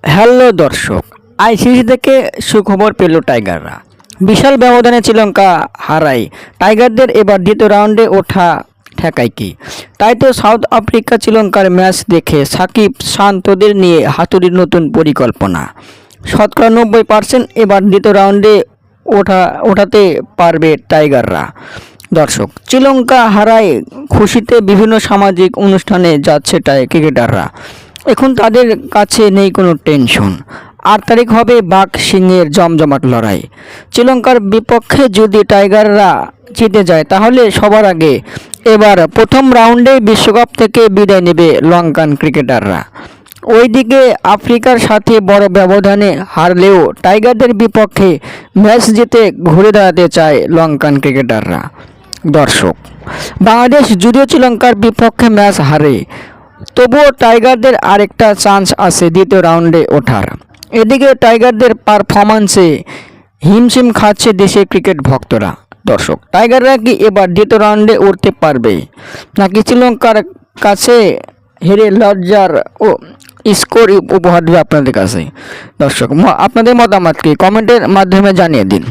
Hello দর্শক, ICC থেকে সুখবর পেল টাইগাররা। বিশাল ব্যবধানে শ্রীলঙ্কা হারায় টাইগারদের। এবার দ্বিতীয় রাউন্ডে ওঠা ঠেকায় কি? তাই তো সাউথ আফ্রিকা শ্রীলঙ্কার ম্যাচ দেখে সাকিব শান্তদের নিয়ে হাতুড়ির নতুন পরিকল্পনা। 90% এবার দ্বিতীয় রাউন্ডে ওঠাতে পারবে টাইগাররা। দর্শক, শ্রীলঙ্কা হারায় খুশিতে বিভিন্ন সামাজিক অনুষ্ঠানে যাচ্ছে ক্রিকেটাররা। এখন তাদের কাছে নেই কোনো টেনশন। ৮ তারিখ হবে বাঘ সিংহের জমজমাট লড়াই। শ্রীলঙ্কার বিপক্ষে যদি টাইগাররা জিতে যায় তাহলে সবার আগে এবার প্রথম রাউন্ডেই বিশ্বকাপ থেকে বিদায় নেবে লঙ্কান ক্রিকেটাররা। ওইদিকে আফ্রিকার সাথে বড় ব্যবধানে হারলেও টাইগারদের বিপক্ষে ম্যাচ জিতে ঘুরে দাঁড়াতে চায় লঙ্কান ক্রিকেটাররা। দর্শক, বাংলাদেশ যদিও শ্রীলঙ্কার বিপক্ষে ম্যাচ হারে, তবুও টাইগারদের আরেকটা চান্স আছে দ্বিতীয় রাউন্ডে ওঠার। এদিকে টাইগারদের পারফরম্যান্সে হিমশিম খাচ্ছে দেশের ক্রিকেট ভক্তরা। দর্শক, টাইগাররা কি এবার দ্বিতীয় রাউন্ডে উঠতে পারবে, নাকি শ্রীলঙ্কার কাছে হেরে লজ্জার ও স্কোর উপহার দেবে আপনাদের কাছে? দর্শক, আপনাদের মতামত কি কমেন্টের মাধ্যমে জানিয়ে দিন।